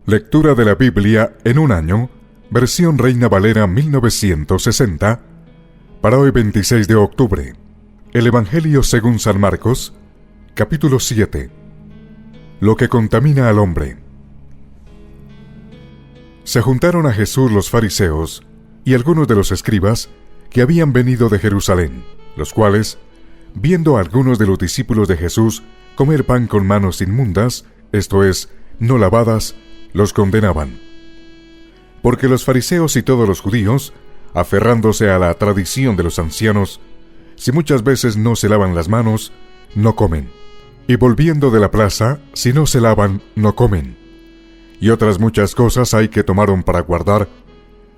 Lectura de la Biblia en un año, versión Reina Valera 1960, para hoy 26 de octubre. El Evangelio según San Marcos, capítulo 7. Lo que contamina al hombre. Se juntaron a Jesús los fariseos y algunos de los escribas que habían venido de Jerusalén, los cuales, viendo a algunos de los discípulos de Jesús comer pan con manos inmundas, esto es, no lavadas, los condenaban. Porque los fariseos y todos los judíos, aferrándose a la tradición de los ancianos, si muchas veces no se lavan las manos, no comen. Y volviendo de la plaza, si no se lavan, no comen. Y otras muchas cosas hay que tomaron para guardar,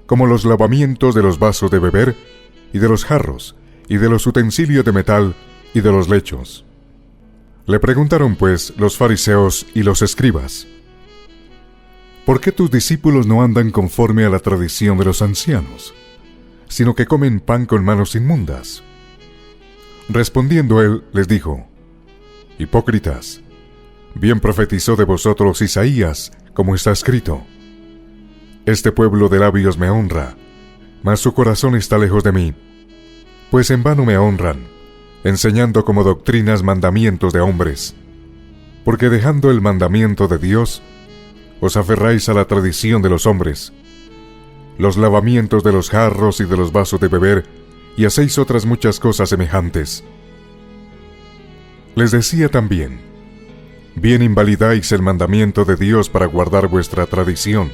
como los lavamientos de los vasos de beber, y de los jarros, y de los utensilios de metal, y de los lechos. Le preguntaron pues los fariseos y los escribas: ¿por qué tus discípulos no andan conforme a la tradición de los ancianos, sino que comen pan con manos inmundas? Respondiendo él, les dijo: Hipócritas, bien profetizó de vosotros Isaías, como está escrito: Este pueblo de labios me honra, mas su corazón está lejos de mí, pues en vano me honran, enseñando como doctrinas mandamientos de hombres. Porque dejando el mandamiento de Dios, os aferráis a la tradición de los hombres, los lavamientos de los jarros y de los vasos de beber, y hacéis otras muchas cosas semejantes. Les decía también: bien invalidáis el mandamiento de Dios para guardar vuestra tradición,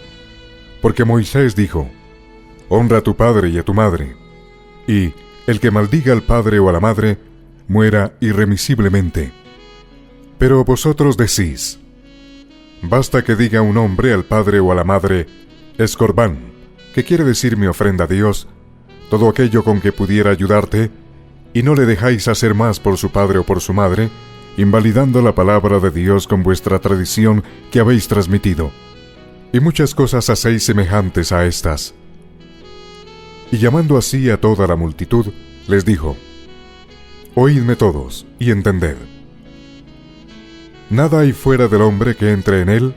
porque Moisés dijo: honra a tu padre y a tu madre, y el que maldiga al padre o a la madre, muera irremisiblemente. Pero vosotros decís: basta que diga un hombre al padre o a la madre, es corbán, que quiere decir mi ofrenda a Dios, todo aquello con que pudiera ayudarte, y no le dejáis hacer más por su padre o por su madre, invalidando la palabra de Dios con vuestra tradición que habéis transmitido. Y muchas cosas hacéis semejantes a estas. Y llamando así a toda la multitud, les dijo: oídme todos, y entended. Nada hay fuera del hombre que entre en él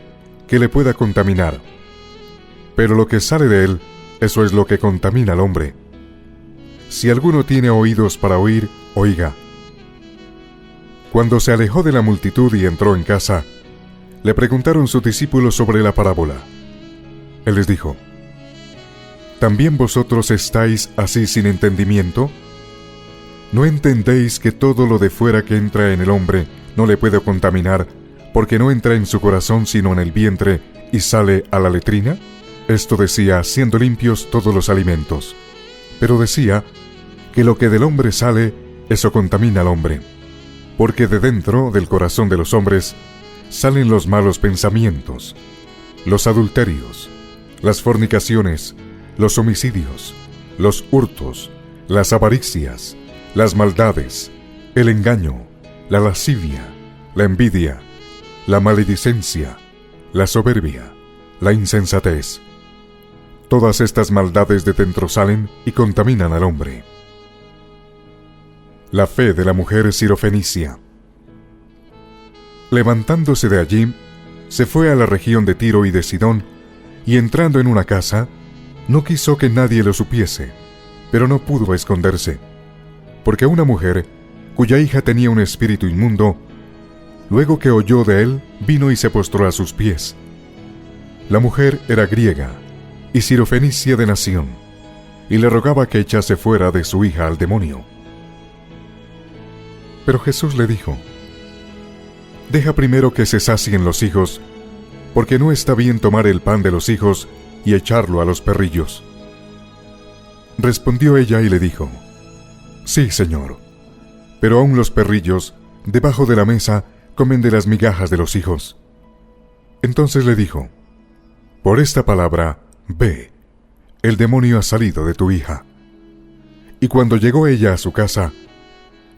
que le pueda contaminar, pero lo que sale de él, eso es lo que contamina al hombre. Si alguno tiene oídos para oír, oiga. Cuando se alejó de la multitud y entró en casa, le preguntaron sus discípulos sobre la parábola. Él les dijo: ¿también vosotros estáis así sin entendimiento? ¿No entendéis que todo lo de fuera que entra en el hombre no le puede contaminar, porque no entra en su corazón sino en el vientre y sale a la letrina? Esto decía, siendo limpios todos los alimentos. Pero decía que lo que del hombre sale, eso contamina al hombre. Porque de dentro del corazón de los hombres salen los malos pensamientos, los adulterios, las fornicaciones, los homicidios, los hurtos, las avaricias, las maldades, el engaño, la lascivia, la envidia, la maledicencia, la soberbia, la insensatez. Todas estas maldades de dentro salen y contaminan al hombre. La fe de la mujer sirofenicia. Levantándose de allí, se fue a la región de Tiro y de Sidón, y entrando en una casa, no quiso que nadie lo supiese, pero no pudo esconderse, porque una mujer, cuya hija tenía un espíritu inmundo, luego que oyó de él, vino y se postró a sus pies. La mujer era griega, y sirofenicia de nación, y le rogaba que echase fuera de su hija al demonio. Pero Jesús le dijo: deja primero que se sacien los hijos, porque no está bien tomar el pan de los hijos y echarlo a los perrillos. Respondió ella y le dijo: sí, Señor, pero aun los perrillos, debajo de la mesa, comen de las migajas de los hijos. Entonces le dijo: por esta palabra, ve, el demonio ha salido de tu hija. Y cuando llegó ella a su casa,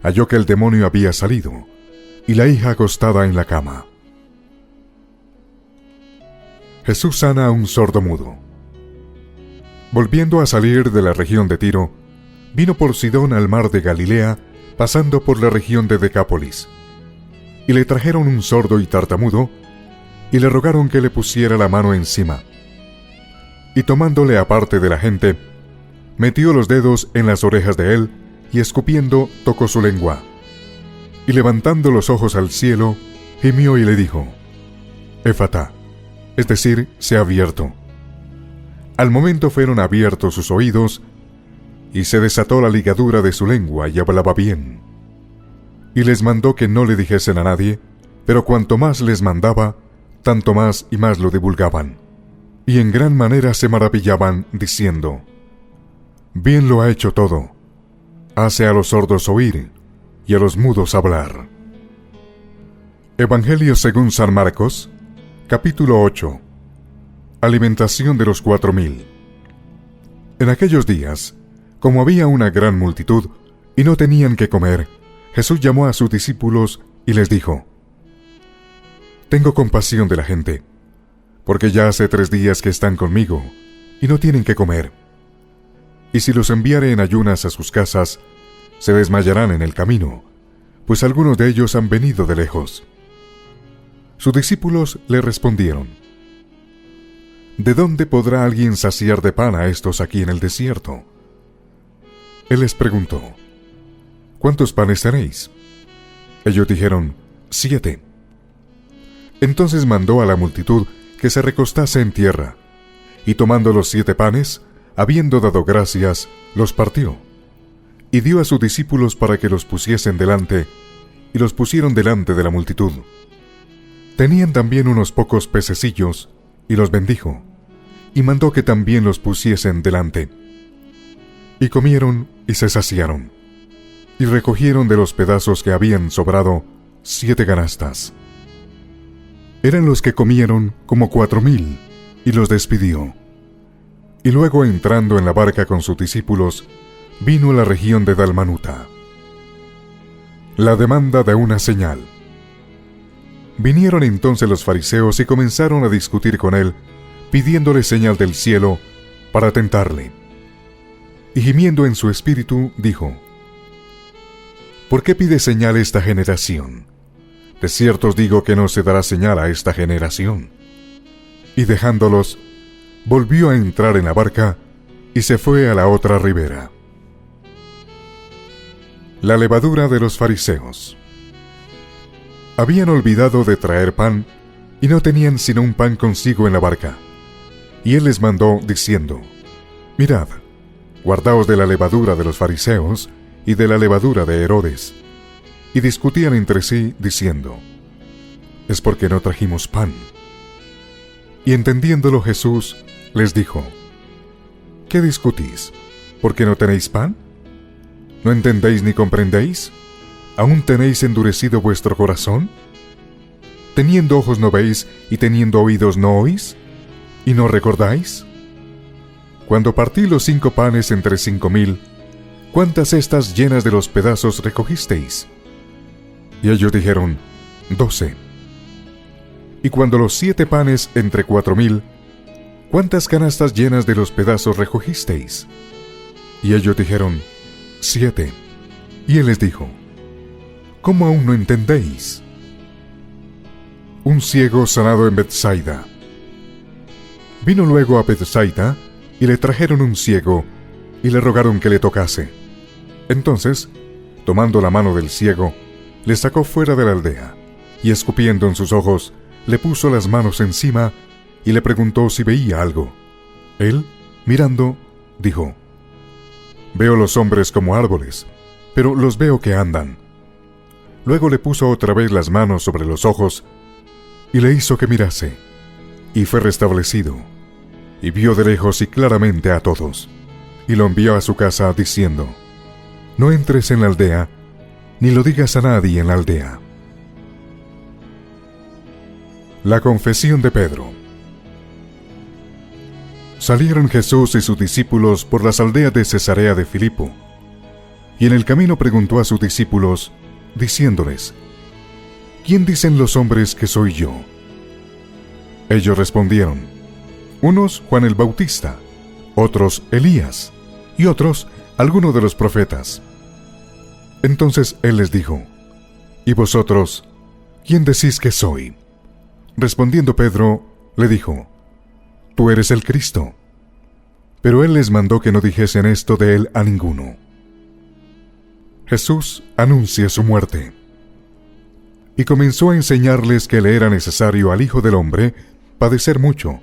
halló que el demonio había salido, y la hija acostada en la cama. Jesús sana a un sordomudo. Volviendo a salir de la región de Tiro, vino por Sidón al mar de Galilea, pasando por la región de Decápolis. Y le trajeron un sordo y tartamudo, y le rogaron que le pusiera la mano encima. Y tomándole aparte de la gente, metió los dedos en las orejas de él, y escupiendo tocó su lengua. Y levantando los ojos al cielo, gimió y le dijo: Éfata, es decir, se ha abierto. Al momento fueron abiertos sus oídos, y se desató la ligadura de su lengua, y hablaba bien. Y les mandó que no le dijesen a nadie, pero cuanto más les mandaba, tanto más y más lo divulgaban. Y en gran manera se maravillaban, diciendo: Bien lo ha hecho todo. Hace a los sordos oír, y a los mudos hablar. Evangelio según San Marcos, capítulo 8. Alimentación de los 4000. En aquellos días, como había una gran multitud, y no tenían que comer, Jesús llamó a sus discípulos y les dijo: Tengo compasión de la gente, porque ya hace 3 días que están conmigo, y no tienen que comer. Y si los enviare en ayunas a sus casas, se desmayarán en el camino, pues algunos de ellos han venido de lejos. Sus discípulos le respondieron: ¿De dónde podrá alguien saciar de pan a estos aquí en el desierto? Él les preguntó: ¿Cuántos panes tenéis? Ellos dijeron: 7. Entonces mandó a la multitud que se recostase en tierra, y tomando los 7 panes, habiendo dado gracias, los partió, y dio a sus discípulos para que los pusiesen delante, y los pusieron delante de la multitud. Tenían también unos pocos pececillos, y los bendijo, y mandó que también los pusiesen delante. Y comieron y se saciaron, y recogieron de los pedazos que habían sobrado 7 canastas. Eran los que comieron como 4000, y los despidió. Y luego, entrando en la barca con sus discípulos, vino a la región de Dalmanuta. La demanda de una señal. Vinieron entonces los fariseos y comenzaron a discutir con él, pidiéndole señal del cielo para tentarle. Y gimiendo en su espíritu, dijo: ¿Por qué pide señal esta generación? De cierto os digo que no se dará señal a esta generación. Y dejándolos, volvió a entrar en la barca y se fue a la otra ribera. La levadura de los fariseos. Habían olvidado de traer pan, y no tenían sino un pan consigo en la barca. Y él les mandó, diciendo: Mirad, guardaos de la levadura de los fariseos y de la levadura de Herodes. Y discutían entre sí, diciendo: Es porque no trajimos pan. Y entendiéndolo Jesús, les dijo: ¿Qué discutís? ¿Por qué no tenéis pan? ¿No entendéis ni comprendéis? ¿Aún tenéis endurecido vuestro corazón? ¿Teniendo ojos no veis, y teniendo oídos no oís? ¿Y no recordáis? Cuando partí los 5 panes entre 5000, ¿cuántas cestas llenas de los pedazos recogisteis? Y ellos dijeron: 12. Y cuando los 7 panes entre 4000, ¿cuántas canastas llenas de los pedazos recogisteis? Y ellos dijeron: 7. Y él les dijo: ¿Cómo aún no entendéis? Un ciego sanado en Betsaida. Vino luego a Betsaida, y le trajeron un ciego, y le rogaron que le tocase. Entonces, tomando la mano del ciego, le sacó fuera de la aldea, y escupiendo en sus ojos, le puso las manos encima, y le preguntó si veía algo. Él, mirando, dijo: Veo los hombres como árboles, pero los veo que andan. Luego le puso otra vez las manos sobre los ojos, y le hizo que mirase, y fue restablecido, y vio de lejos y claramente a todos, y lo envió a su casa diciendo: No entres en la aldea, ni lo digas a nadie en la aldea. La confesión de Pedro. Salieron Jesús y sus discípulos por las aldeas de Cesarea de Filipo, y en el camino preguntó a sus discípulos, diciéndoles: ¿Quién dicen los hombres que soy yo? Ellos respondieron: unos Juan el Bautista, otros Elías, y otros alguno de los profetas. Entonces él les dijo: ¿Y vosotros, quién decís que soy? Respondiendo Pedro, le dijo: Tú eres el Cristo. Pero él les mandó que no dijesen esto de él a ninguno. Jesús anuncia su muerte. Y comenzó a enseñarles que le era necesario al Hijo del Hombre padecer mucho,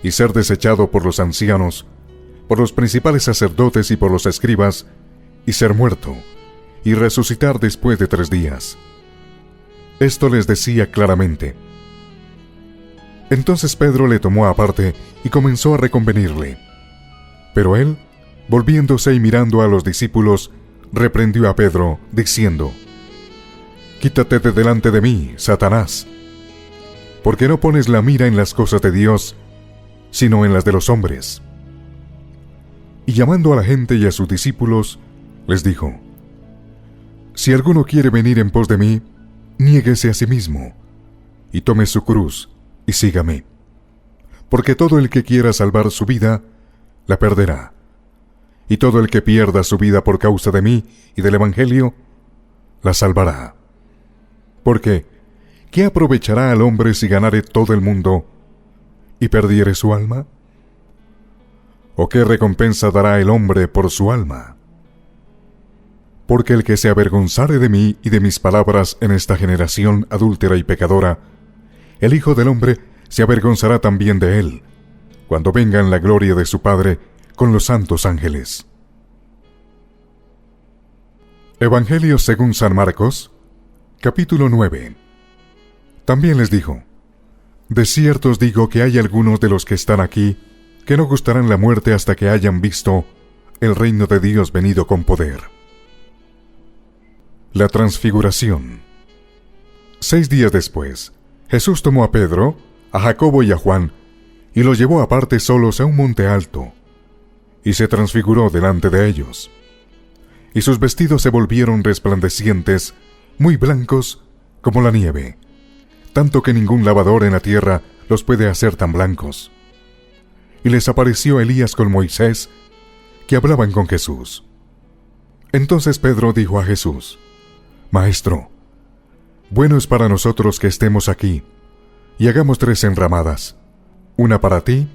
y ser desechado por los ancianos, por los principales sacerdotes y por los escribas, y ser muerto, y resucitar después de 3 días. Esto les decía claramente. Entonces Pedro le tomó aparte y comenzó a reconvenirle. Pero él, volviéndose y mirando a los discípulos, reprendió a Pedro, diciendo: Quítate de delante de mí, Satanás, porque no pones la mira en las cosas de Dios, sino en las de los hombres. Y llamando a la gente y a sus discípulos, les dijo: Si alguno quiere venir en pos de mí, niéguese a sí mismo, y tome su cruz, y sígame. Porque todo el que quiera salvar su vida, la perderá. Y todo el que pierda su vida por causa de mí y del Evangelio, la salvará. Porque, ¿qué aprovechará al hombre si ganare todo el mundo y perdiere su alma? ¿O qué recompensa dará el hombre por su alma? Porque el que se avergonzare de mí y de mis palabras en esta generación adúltera y pecadora, el Hijo del Hombre se avergonzará también de él, cuando venga en la gloria de su Padre con los santos ángeles. Evangelio según San Marcos, capítulo 9. También les dijo: De cierto os digo que hay algunos de los que están aquí que no gustarán la muerte hasta que hayan visto el reino de Dios venido con poder. La transfiguración. 6 días después, Jesús tomó a Pedro, a Jacobo y a Juan, y los llevó aparte solos a un monte alto, y se transfiguró delante de ellos. Y sus vestidos se volvieron resplandecientes, muy blancos como la nieve, tanto que ningún lavador en la tierra los puede hacer tan blancos. Y les apareció Elías con Moisés, que hablaban con Jesús. Entonces Pedro dijo a Jesús: Maestro, bueno es para nosotros que estemos aquí, y hagamos 3 enramadas, una para ti,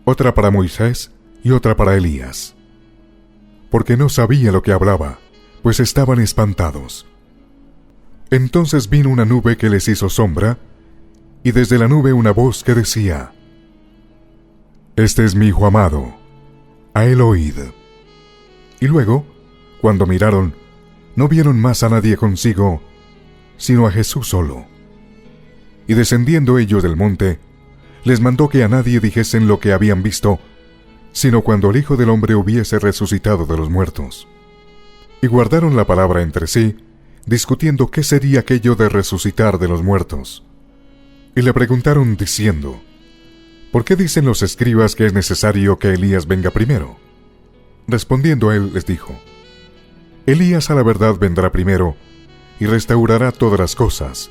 otra para Moisés y otra para Elías. Porque no sabía lo que hablaba, pues estaban espantados. Entonces vino una nube que les hizo sombra, y desde la nube una voz que decía: Este es mi Hijo amado, a él oíd. Y luego, cuando miraron, no vieron más a nadie consigo, sino a Jesús solo. Y descendiendo ellos del monte, les mandó que a nadie dijesen lo que habían visto, sino cuando el Hijo del Hombre hubiese resucitado de los muertos. Y guardaron la palabra entre sí, discutiendo qué sería aquello de resucitar de los muertos. Y le preguntaron diciendo: ¿Por qué dicen los escribas que es necesario que Elías venga primero? Respondiendo él les dijo: Elías a la verdad vendrá primero, y restaurará todas las cosas.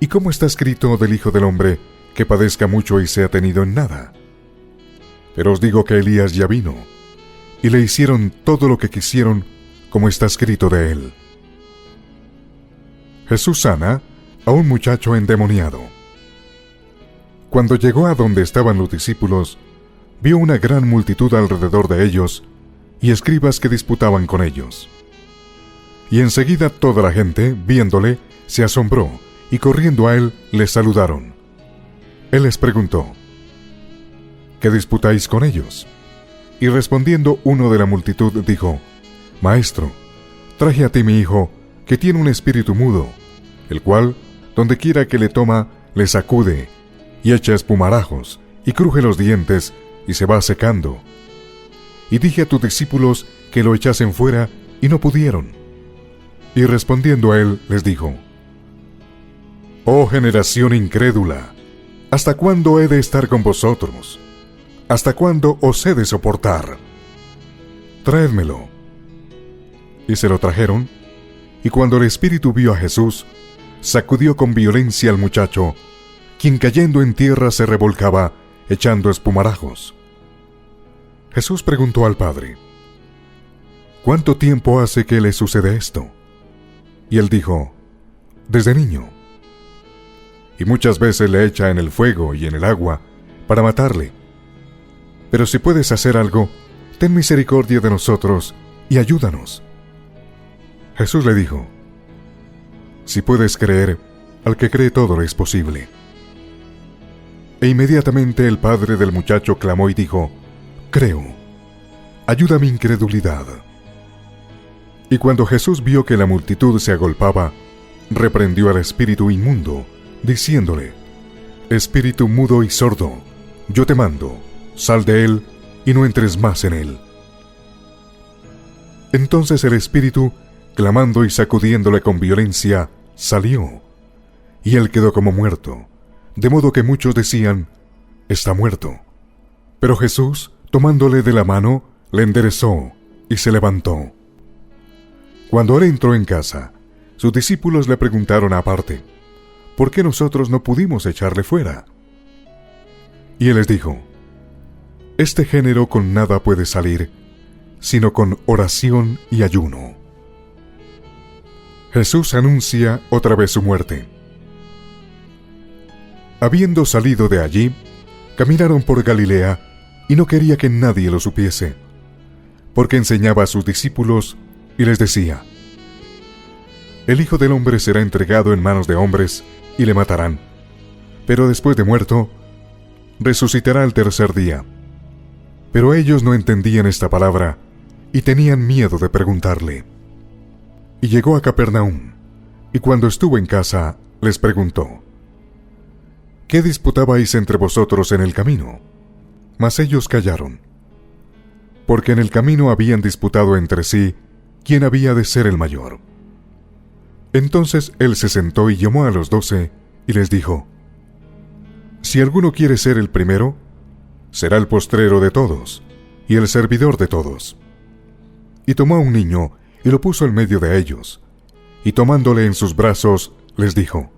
¿Y cómo está escrito del Hijo del Hombre, que padezca mucho y sea tenido en nada? Pero os digo que Elías ya vino, y le hicieron todo lo que quisieron, como está escrito de él. Jesús sana a un muchacho endemoniado. Cuando llegó a donde estaban los discípulos, vio una gran multitud alrededor de ellos, y escribas que disputaban con ellos. Y enseguida toda la gente, viéndole, se asombró, y corriendo a él, le saludaron. Él les preguntó: ¿Qué disputáis con ellos? Y respondiendo uno de la multitud dijo: Maestro, traje a ti mi hijo, que tiene un espíritu mudo, el cual, donde quiera que le toma, le sacude, y echa espumarajos, y cruje los dientes, y se va secando. Y dije a tus discípulos que lo echasen fuera, y no pudieron. Y respondiendo a él, les dijo: Oh generación incrédula, ¿hasta cuándo he de estar con vosotros? ¿Hasta cuándo os he de soportar? Traédmelo. Y se lo trajeron, y cuando el espíritu vio a Jesús, sacudió con violencia al muchacho, quien cayendo en tierra se revolcaba, echando espumarajos. Jesús preguntó al padre: ¿Cuánto tiempo hace que le sucede esto? Y él dijo: Desde niño. y muchas veces le echa en el fuego y en el agua para matarle. Pero si puedes hacer algo, ten misericordia de nosotros y ayúdanos. Jesús le dijo: si puedes creer, al que cree todo le es posible. E inmediatamente el padre del muchacho clamó y dijo: creo, ayuda mi incredulidad. Y cuando Jesús vio que la multitud se agolpaba, reprendió al espíritu inmundo, diciéndole: espíritu mudo y sordo, yo te mando, sal de él y no entres más en él. Entonces el espíritu, clamando y sacudiéndole con violencia, salió, y él quedó como muerto, de modo que muchos decían: está muerto. Pero Jesús, tomándole de la mano, le enderezó y se levantó. Cuando él entró en casa, sus discípulos le preguntaron aparte: ¿por qué nosotros no pudimos echarle fuera? Y él les dijo: este género con nada puede salir, sino con oración y ayuno. Jesús anuncia otra vez su muerte. Habiendo salido de allí, caminaron por Galilea, y no quería que nadie lo supiese, porque enseñaba a sus discípulos y les decía: el Hijo del Hombre será entregado en manos de hombres y le matarán, pero después de muerto, resucitará al tercer día. Pero ellos no entendían esta palabra y tenían miedo de preguntarle. Y llegó a Capernaum, y cuando estuvo en casa, les preguntó: ¿qué disputabais entre vosotros en el camino? Mas ellos callaron, porque en el camino habían disputado entre sí quién había de ser el mayor. Entonces él se sentó y llamó a los 12 y les dijo: si alguno quiere ser el primero, será el postrero de todos y el servidor de todos. Y tomó a un niño y lo puso en medio de ellos, y tomándole en sus brazos, les dijo: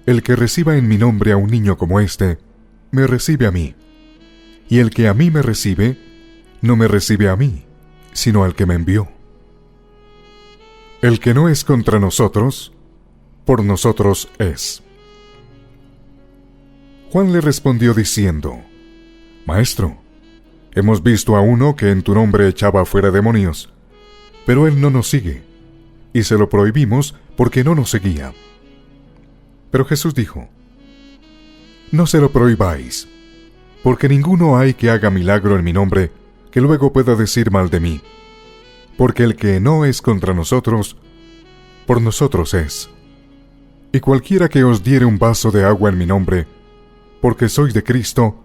el que reciba en mi nombre a un niño como este, me recibe a mí, y el que a mí me recibe, no me recibe a mí, sino al que me envió. El que no es contra nosotros, por nosotros es. Juan le respondió diciendo: Maestro, hemos visto a uno que en tu nombre echaba fuera demonios, pero él no nos sigue, y se lo prohibimos porque no nos seguía. Pero Jesús dijo: no se lo prohibáis, porque ninguno hay que haga milagro en mi nombre que luego pueda decir mal de mí, porque el que no es contra nosotros, por nosotros es. Y cualquiera que os diere un vaso de agua en mi nombre, porque sois de Cristo,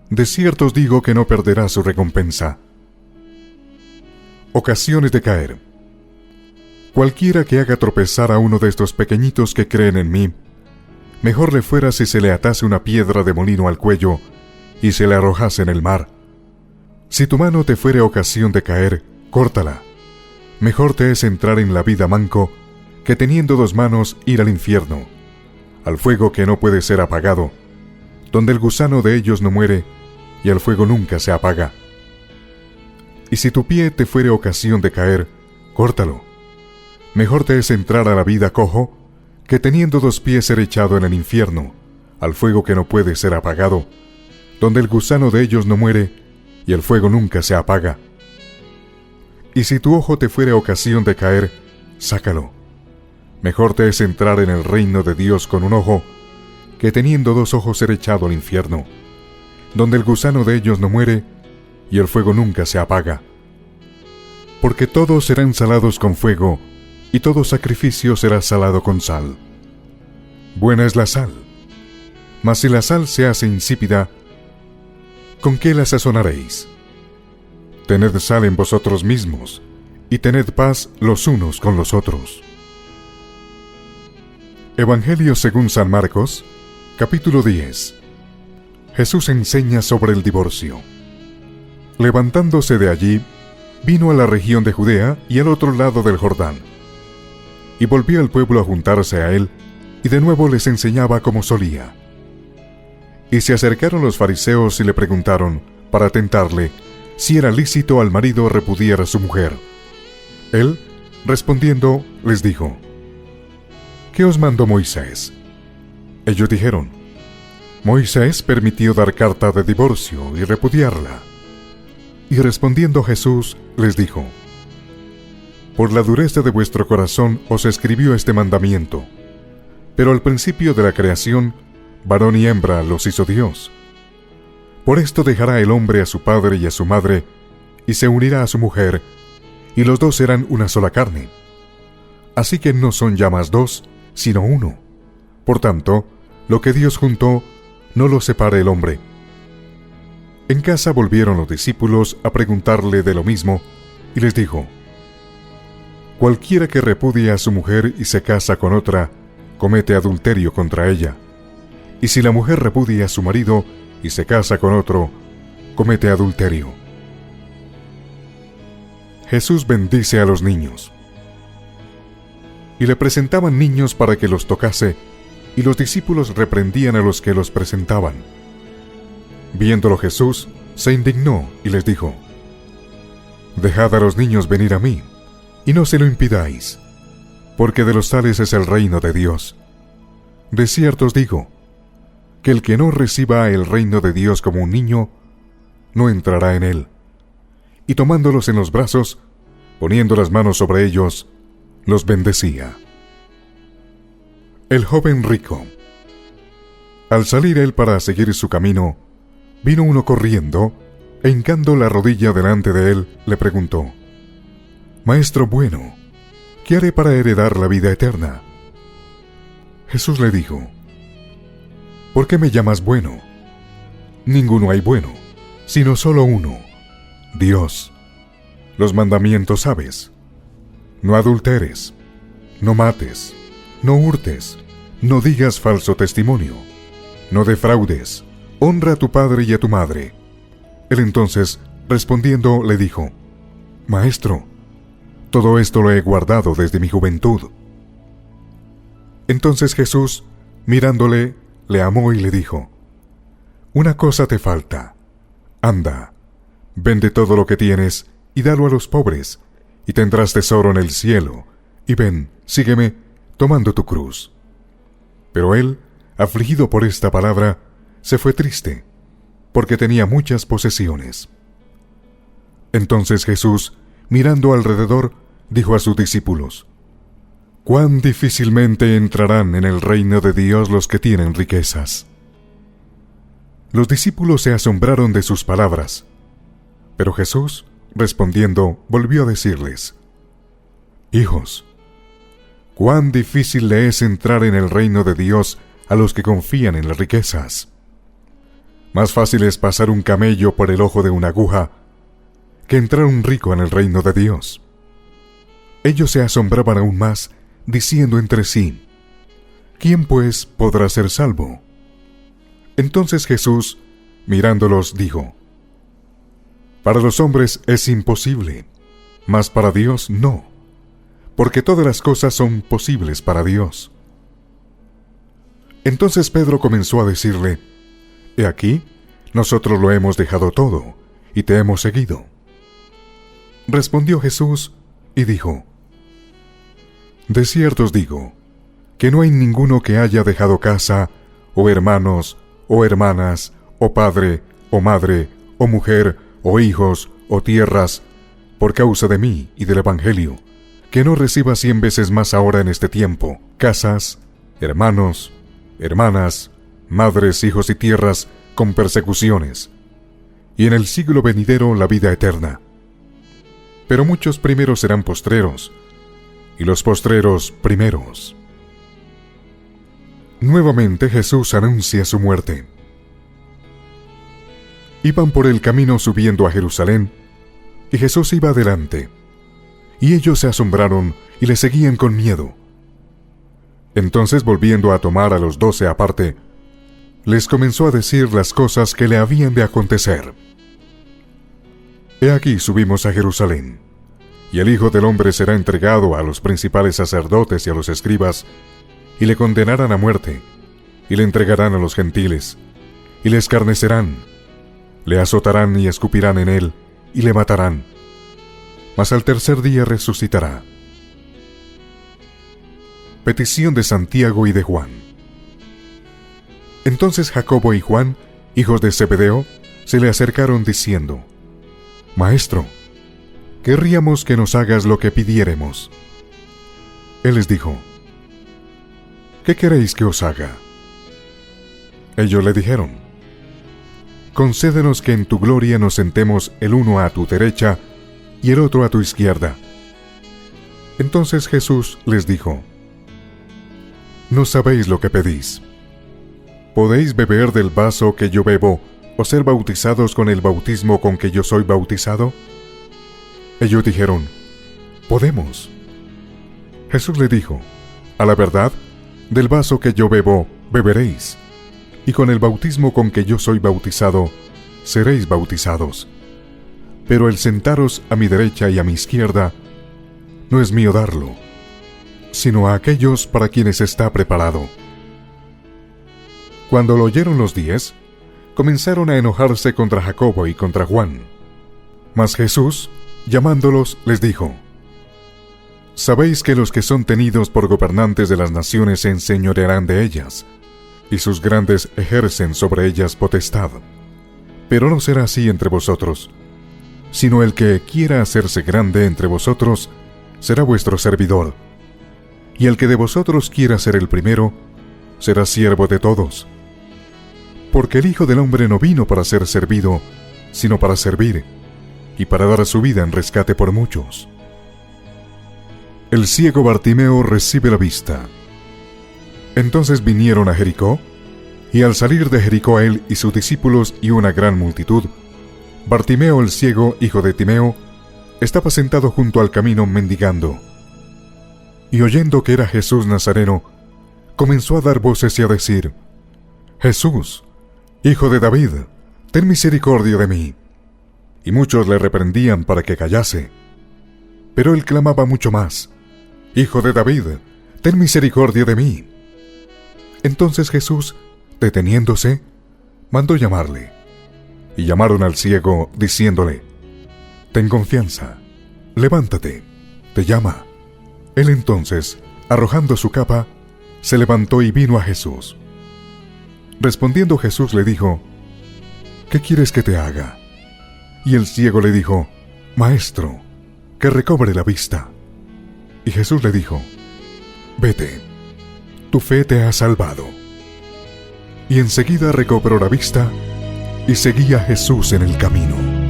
de cierto os digo que no perderá su recompensa. Ocasiones de caer. Cualquiera que haga tropezar a uno de estos pequeñitos que creen en mí, mejor le fuera si se le atase una piedra de molino al cuello y se le arrojase en el mar. Si tu mano te fuere ocasión de caer, córtala. Mejor te es entrar en la vida manco que teniendo 2 manos ir al infierno, al fuego que no puede ser apagado, donde el gusano de ellos no muere y el fuego nunca se apaga. Y si tu pie te fuere ocasión de caer, córtalo. Mejor te es entrar a la vida cojo que teniendo 2 pies ser echado en el infierno, al fuego que no puede ser apagado, donde el gusano de ellos no muere y el fuego nunca se apaga. Y si tu ojo te fuere ocasión de caer, sácalo. Mejor te es entrar en el reino de Dios con un ojo, que teniendo 2 ojos ser echado al infierno, donde el gusano de ellos no muere y el fuego nunca se apaga. Porque todos serán salados con fuego, y todo sacrificio será salado con sal. Buena es la sal, mas si la sal se hace insípida, ¿con qué la sazonaréis? Tened sal en vosotros mismos, y tened paz los unos con los otros. Evangelio según San Marcos, capítulo 10. Jesús enseña sobre el divorcio. Levantándose de allí, vino a la región de Judea y al otro lado del Jordán. Y volvió el pueblo a juntarse a él, y de nuevo les enseñaba como solía. Y se acercaron los fariseos y le preguntaron, para tentarle, si era lícito al marido repudiar a su mujer. Él, respondiendo, les dijo: ¿Qué os mandó Moisés? Ellos dijeron: Moisés permitió dar carta de divorcio y repudiarla. Y respondiendo Jesús les dijo: Por la dureza de vuestro corazón os escribió este mandamiento, pero al principio de la creación, varón y hembra los hizo Dios. Por esto dejará el hombre a su padre y a su madre, y se unirá a su mujer, y los dos serán una sola carne. Así que no son ya más dos, sino uno. Por tanto, lo que Dios juntó, no lo separe el hombre. En casa volvieron los discípulos a preguntarle de lo mismo, y les dijo: Cualquiera que repudie a su mujer y se casa con otra, comete adulterio contra ella. Y si la mujer repudia a su marido y se casa con otro, comete adulterio. Jesús bendice a los niños. Y le presentaban niños para que los tocase, y los discípulos reprendían a los que los presentaban. Viéndolo Jesús, se indignó y les dijo: Dejad a los niños venir a mí, y no se lo impidáis, porque de los tales es el reino de Dios. De cierto os digo, que el que no reciba el reino de Dios como un niño, no entrará en él. Y tomándolos en los brazos, poniendo las manos sobre ellos, los bendecía. El joven rico. Al salir él para seguir su camino, vino uno corriendo, e hincando la rodilla delante de él, le preguntó: Maestro bueno, ¿qué haré para heredar la vida eterna? Jesús le dijo: ¿Por qué me llamas bueno? Ninguno hay bueno, sino solo uno, Dios. Los mandamientos sabes: no adulteres, no mates, no hurtes, no digas falso testimonio, no defraudes, honra a tu padre y a tu madre. Él entonces, respondiendo, le dijo: Maestro, todo esto lo he guardado desde mi juventud. Entonces Jesús, mirándole, le amó y le dijo: Una cosa te falta. Anda, vende todo lo que tienes y dalo a los pobres, y tendrás tesoro en el cielo, y ven, sígueme, tomando tu cruz. Pero él, afligido por esta palabra, se fue triste, porque tenía muchas posesiones. Entonces Jesús, mirando alrededor, dijo a sus discípulos: Cuán difícilmente entrarán en el reino de Dios los que tienen riquezas. Los discípulos se asombraron de sus palabras, pero Jesús, respondiendo, volvió a decirles: Hijos, cuán difícil le es entrar en el reino de Dios a los que confían en las riquezas. Más fácil es pasar un camello por el ojo de una aguja que entrar un rico en el reino de Dios. Ellos se asombraban aún más, diciendo entre sí: ¿Quién pues podrá ser salvo? Entonces Jesús, mirándolos, dijo: Para los hombres es imposible, mas para Dios no, porque todas las cosas son posibles para Dios. Entonces Pedro comenzó a decirle: He aquí, nosotros lo hemos dejado todo, y te hemos seguido. Respondió Jesús y dijo: De cierto os digo, que no hay ninguno que haya dejado casa, o hermanos, o hermanas, o padre, o madre, o mujer, o hijos, o tierras, por causa de mí y del Evangelio, que no reciba 100 veces más ahora en este tiempo, casas, hermanos, hermanas, madres, hijos y tierras, con persecuciones, y en el siglo venidero la vida eterna. Pero muchos primeros serán postreros, y los postreros primeros. Nuevamente Jesús anuncia su muerte. Iban por el camino subiendo a Jerusalén, y Jesús iba adelante, y ellos se asombraron y le seguían con miedo. Entonces, volviendo a tomar a los 12 aparte, les comenzó a decir las cosas que le habían de acontecer. He aquí subimos a Jerusalén, y el Hijo del Hombre será entregado a los principales sacerdotes y a los escribas, y le condenarán a muerte, y le entregarán a los gentiles, y le escarnecerán, le azotarán y escupirán en él, y le matarán. Mas al tercer día resucitará. Petición de Santiago y de Juan. Entonces Jacobo y Juan, hijos de Zebedeo, se le acercaron diciendo: Maestro, querríamos que nos hagas lo que pidiéremos. Él les dijo: ¿Qué queréis que os haga? Ellos le dijeron: Concédenos que en tu gloria nos sentemos el uno a tu derecha y el otro a tu izquierda. Entonces Jesús les dijo: No sabéis lo que pedís. ¿Podéis beber del vaso que yo bebo o ser bautizados con el bautismo con que yo soy bautizado? Ellos dijeron: Podemos. Jesús le dijo: A la verdad, del vaso que yo bebo, beberéis, y con el bautismo con que yo soy bautizado, seréis bautizados. Pero el sentaros a mi derecha y a mi izquierda, no es mío darlo, sino a aquellos para quienes está preparado. Cuando lo oyeron los 10, comenzaron a enojarse contra Jacobo y contra Juan. Mas Jesús, llamándolos, les dijo: Sabéis que los que son tenidos por gobernantes de las naciones se enseñorearán de ellas, y sus grandes ejercen sobre ellas potestad. Pero no será así entre vosotros, sino el que quiera hacerse grande entre vosotros será vuestro servidor, y el que de vosotros quiera ser el primero será siervo de todos. Porque el Hijo del Hombre no vino para ser servido, sino para servir, y para dar su vida en rescate por muchos. El ciego Bartimeo recibe la vista. Entonces vinieron a Jericó, y al salir de Jericó él y sus discípulos y una gran multitud, Bartimeo el ciego, hijo de Timeo, estaba sentado junto al camino mendigando. Y oyendo que era Jesús Nazareno, comenzó a dar voces y a decir: Jesús, Hijo de David, ten misericordia de mí. Y muchos le reprendían para que callase. Pero él clamaba mucho más: Hijo de David, ten misericordia de mí. Entonces Jesús, deteniéndose, mandó llamarle. Y llamaron al ciego, diciéndole: Ten confianza, levántate, te llama. Él entonces, arrojando su capa, se levantó y vino a Jesús. Respondiendo Jesús le dijo: ¿Qué quieres que te haga? Y el ciego le dijo: Maestro, que recobre la vista. Y Jesús le dijo: Vete, tu fe te ha salvado. Y enseguida recobró la vista y seguía a Jesús en el camino.